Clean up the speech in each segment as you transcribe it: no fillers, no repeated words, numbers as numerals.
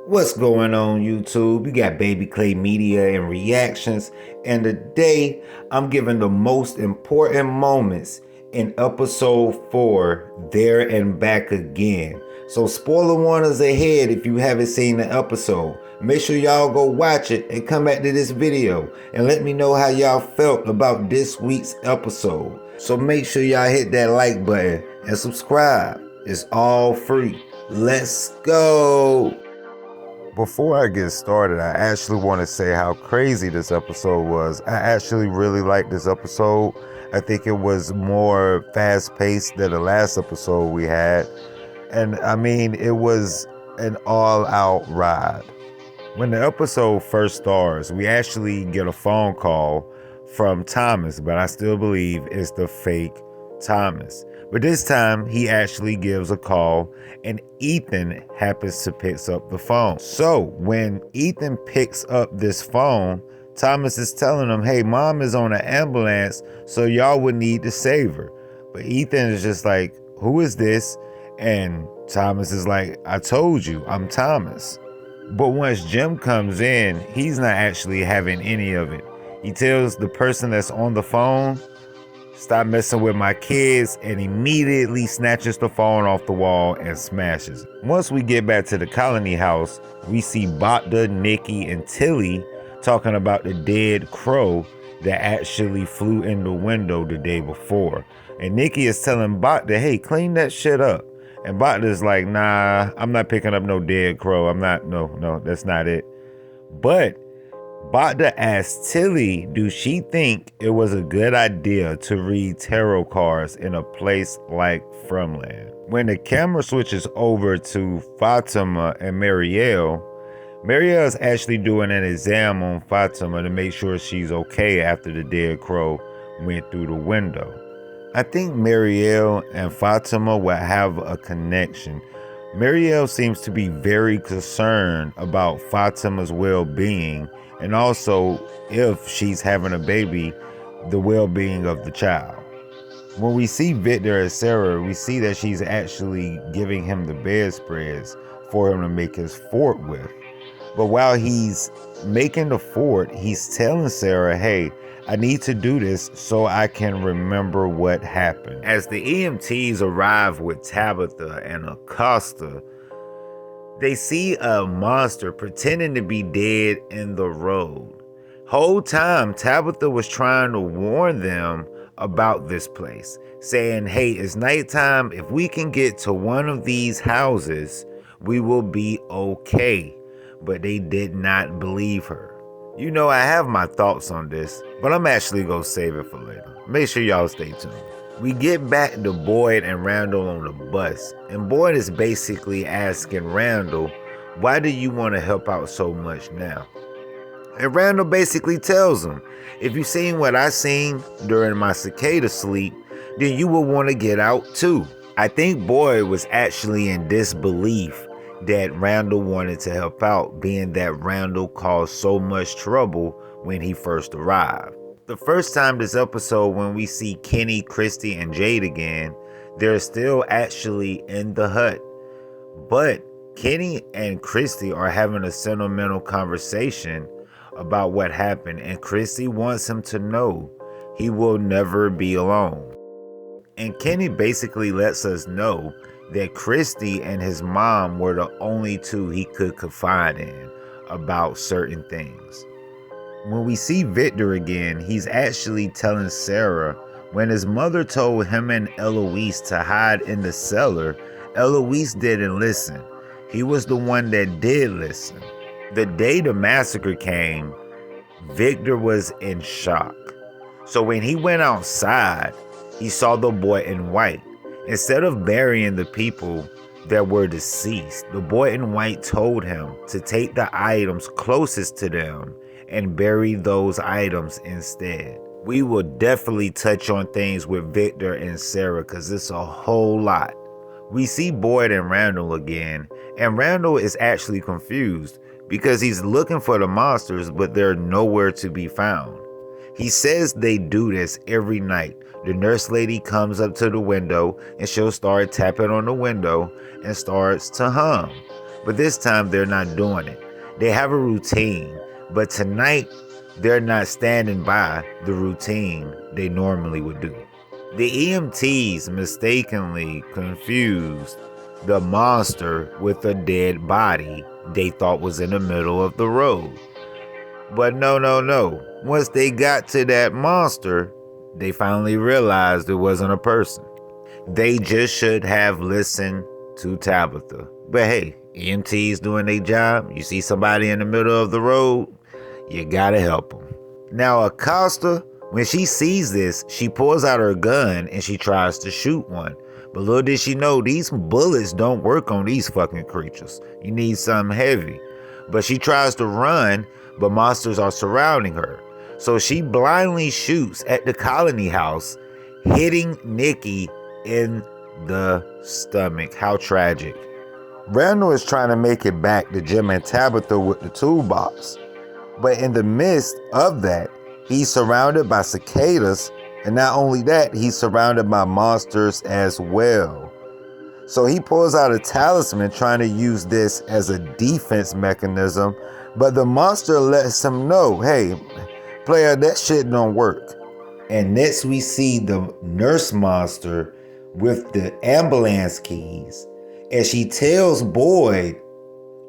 What's going on YouTube? You got Baby Clay Media and Reactions, and today I'm giving the most important moments in episode 4, There and Back Again. So spoiler warnings ahead if you haven't seen the episode. Make sure y'all go watch it and come back to this video and let me know how y'all felt about this week's episode. So make sure y'all hit that like button and subscribe. It's all free. Let's go! Before I get started, I actually want to say how crazy this episode was. I actually really liked this episode. I think it was more fast-paced than the last episode we had. And I mean, it was an all-out ride. When the episode first starts, we actually get a phone call from Thomas, but I still believe it's the fake Thomas. But this time, he actually gives a call, and Ethan happens to pick up the phone. So when Ethan picks up this phone, Thomas is telling him, hey, mom is on an ambulance, so y'all would need to save her. But Ethan is just like, who is this? And Thomas is like, I told you, I'm Thomas. But once Jim comes in, he's not actually having any of it. He tells the person that's on the phone, stop messing with my kids, and immediately snatches the phone off the wall and smashes it. Once we get back to the colony house, we see Bokta, Nikki, and Tilly talking about the dead crow that actually flew in the window the day before. And Nikki is telling Bokta, hey, clean that shit up. And Bokta is like, nah, I'm not picking up no dead crow. No, that's not it. But Bokta asked Tilly, do she think it was a good idea to read tarot cards in a place like Fremland? When the camera switches over to Fatima and Marielle, Marielle is actually doing an exam on Fatima to make sure she's okay after the dead crow went through the window. I think Marielle and Fatima will have a connection. Marielle seems to be very concerned about Fatima's well-being, and also, if she's having a baby, the well-being of the child. When we see Victor and Sarah, we see that she's actually giving him the bedspreads for him to make his fort with. But while he's making the fort, he's telling Sarah, hey, I need to do this so I can remember what happened. As the EMTs arrive with Tabitha and Acosta, they see a monster pretending to be dead in the road. Whole time, Tabitha was trying to warn them about this place, saying, hey, it's nighttime. If we can get to one of these houses, we will be okay. But they did not believe her. You know, I have my thoughts on this, but I'm actually gonna save it for later. Make sure y'all stay tuned. We get back to Boyd and Randall on the bus, and Boyd is basically asking Randall, why do you want to help out so much now? And Randall basically tells him, if you seen what I seen during my cicada sleep, then you will want to get out too. I think Boyd was actually in disbelief that Randall wanted to help out, being that Randall caused so much trouble when he first arrived. The first time this episode, when we see Kenny, Christy, and Jade again, they're still actually in the hut. But Kenny and Christy are having a sentimental conversation about what happened, and Christy wants him to know he will never be alone. And Kenny basically lets us know that Christy and his mom were the only two he could confide in about certain things. When we see Victor again, he's actually telling Sarah when his mother told him and Eloise to hide in the cellar, Eloise didn't listen. He was the one that did listen. The day the massacre came, Victor was in shock. So when he went outside, he saw the boy in white. Instead of burying the people that were deceased, the boy in white told him to take the items closest to them and bury those items instead. We will definitely touch on things with Victor and Sarah because it's a whole lot. We see Boyd and Randall again, and Randall is actually confused because he's looking for the monsters, but they're nowhere to be found. He says they do this every night. The nurse lady comes up to the window and she'll start tapping on the window and starts to hum. But this time they're not doing it. They have a routine, but tonight they're not standing by the routine they normally would do. The EMTs mistakenly confused the monster with a dead body they thought was in the middle of the road. But no. Once they got to that monster, they finally realized it wasn't a person. They just should have listened to Tabitha. But hey, EMTs doing their job. You see somebody in the middle of the road, you gotta help them. Now Acosta, when she sees this, she pulls out her gun and she tries to shoot one. But little did she know, these bullets don't work on these fucking creatures. You need something heavy. But she tries to run, but monsters are surrounding her. So she blindly shoots at the colony house, hitting Nikki in the stomach. How tragic. Randall is trying to make it back to Jim and Tabitha with the toolbox. But in the midst of that, he's surrounded by cicadas, and not only that, he's surrounded by monsters as well. So he pulls out a talisman trying to use this as a defense mechanism, but the monster lets him know, hey, player, that shit don't work. And next we see the nurse monster with the ambulance keys, and she tells Boyd,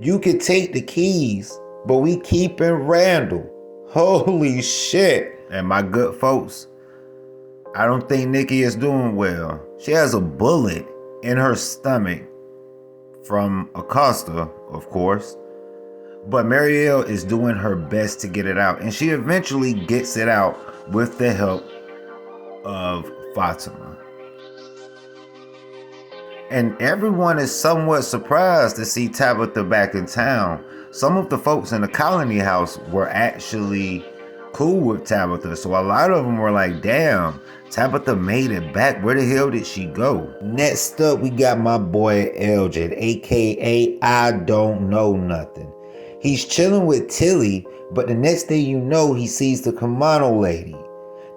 you could take the keys, but we keeping Randall. Holy shit. And my good folks, I don't think Nikki is doing well. She has a bullet in her stomach from Acosta, of course. But Marielle is doing her best to get it out. And she eventually gets it out with the help of Fatima. And everyone is somewhat surprised to see Tabitha back in town. Some of the folks in the colony house were actually cool with Tabitha. So a lot of them were like, damn, Tabitha made it back. Where the hell did she go? Next up, we got my boy Elgin, aka I Don't Know Nothing. He's chilling with Tilly, but the next thing you know, he sees the Kamano lady.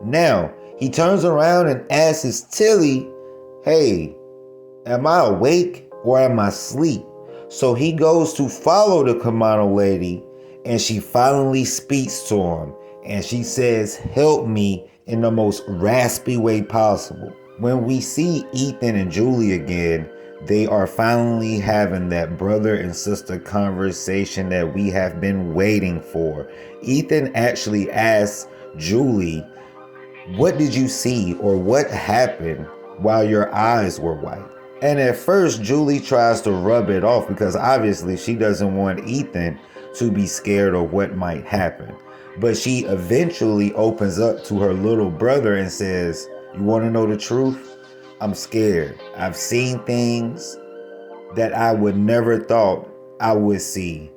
Now, he turns around and asks Tilly, hey, am I awake or am I asleep? So he goes to follow the Kamano lady, and she finally speaks to him. And she says, help me, in the most raspy way possible. When we see Ethan and Julie again, they are finally having that brother and sister conversation that we have been waiting for. Ethan actually asks Julie, what did you see or what happened while your eyes were white? And at first, Julie tries to rub it off because obviously she doesn't want Ethan to be scared of what might happen. But she eventually opens up to her little brother and says, you want to know the truth? I'm scared. I've seen things that I would never thought I would see.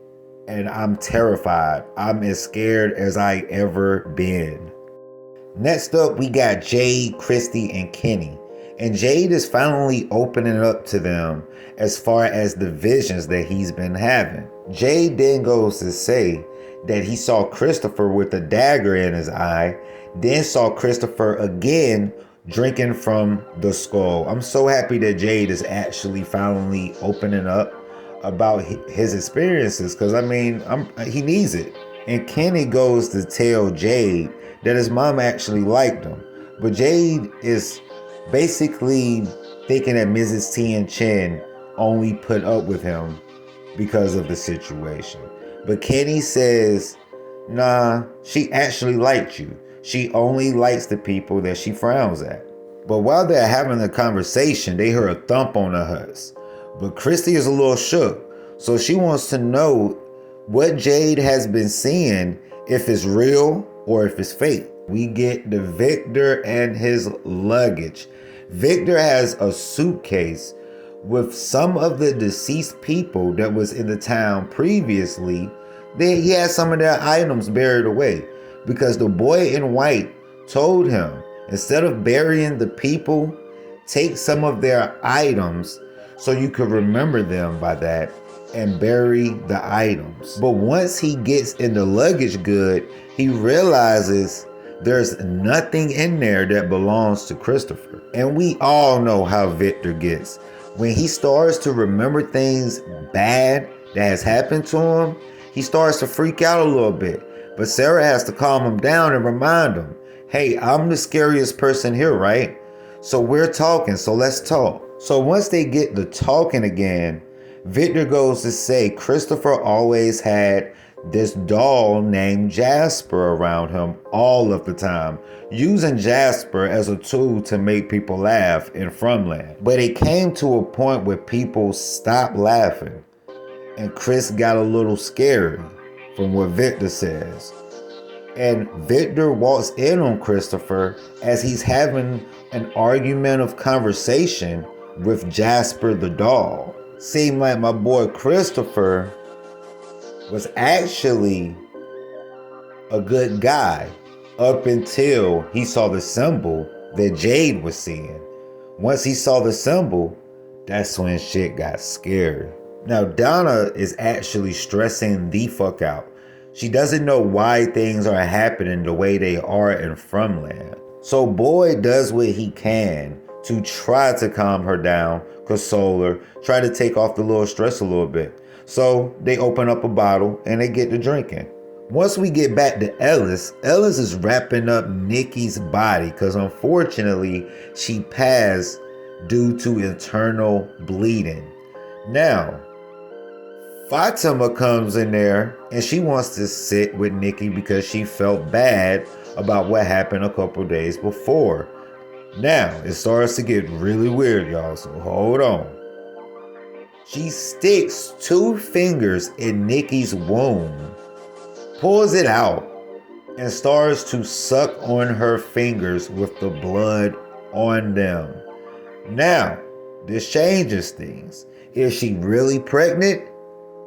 And I'm terrified. I'm as scared as I ever been. Next up, we got Jade, Christy, and Kenny. And Jade is finally opening up to them as far as the visions that he's been having. Jade then goes to say that he saw Christopher with a dagger in his eye, then saw Christopher again drinking from the skull. I'm so happy that Jade is actually finally opening up about his experiences, because I mean, he needs it. And Kenny goes to tell Jade that his mom actually liked him. But Jade is basically thinking that Mrs. Tien Chen only put up with him because of the situation. But Kenny says, nah, she actually liked you. She only likes the people that she frowns at. But while they're having the conversation, they hear a thump on the huts. But Christy is a little shook. So she wants to know what Jade has been seeing, if it's real or if it's fake. We get to Victor and his luggage. Victor has a suitcase with some of the deceased people that was in the town previously. He had some of their items buried away because the boy in white told him, instead of burying the people, take some of their items so you could remember them by that and bury the items. But once he gets in the luggage good, he realizes there's nothing in there that belongs to Christopher. And we all know how Victor gets. When he starts to remember things bad that has happened to him, he starts to freak out a little bit. But Sarah has to calm him down and remind him, hey, I'm the scariest person here, right? So we're talking, so let's talk. So once they get to talking again, Victor goes to say Christopher always had this doll named Jasper around him all of the time, using Jasper as a tool to make people laugh in Frumland. But it came to a point where people stopped laughing, and Chris got a little scary from what Victor says. And Victor walks in on Christopher as he's having an argumentative conversation with Jasper the doll. Seemed like my boy Christopher was actually a good guy up until he saw the symbol that Jade was seeing. Once he saw the symbol, that's when shit got scary. Now Donna is actually stressing the fuck out. She doesn't know why things are happening the way they are in Frumland. So Boyd does what he can to try to calm her down, console her, try to take off the little stress a little bit. So they open up a bottle and they get to drinking. Once we get back to Ellis is wrapping up Nikki's body because unfortunately she passed due to internal bleeding. Now, Fatima comes in there and she wants to sit with Nikki because she felt bad about what happened a couple days before. Now, it starts to get really weird, y'all, so hold on. She sticks 2 fingers in Nikki's womb, pulls it out, and starts to suck on her fingers with the blood on them. Now, this changes things. Is she really pregnant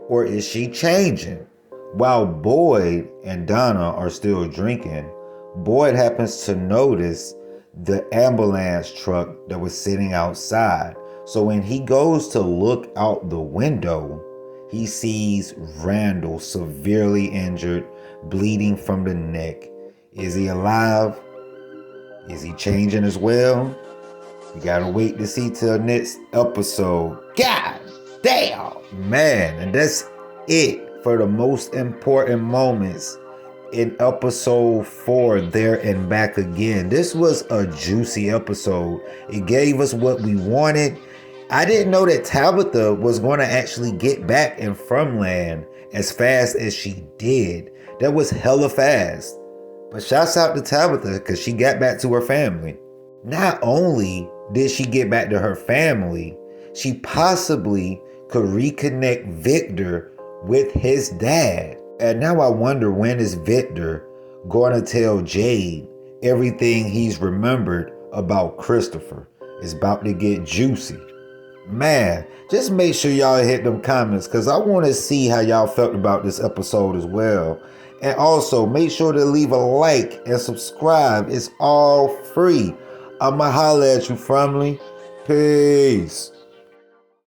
or is she changing? While Boyd and Donna are still drinking, Boyd happens to notice the ambulance truck that was sitting outside. So when he goes to look out the window, he sees Randall severely injured, bleeding from the neck. Is he alive? Is he changing as well? We gotta wait to see till next episode. God damn! Man, and that's it for the most important moments in episode 4, There and Back Again. This was a juicy episode. It gave us what we wanted. I didn't know that Tabitha was going to actually get back in Frumland as fast as she did. That was hella fast. But shouts out to Tabitha because she got back to her family. Not only did she get back to her family, she possibly could reconnect Victor with his dad. And now I wonder, when is Victor going to tell Jade everything he's remembered about Christopher? It's about to get juicy. Man, just make sure y'all hit them comments because I want to see how y'all felt about this episode as well. And also, make sure to leave a like and subscribe. It's all free. I'ma holla at you, family. Peace.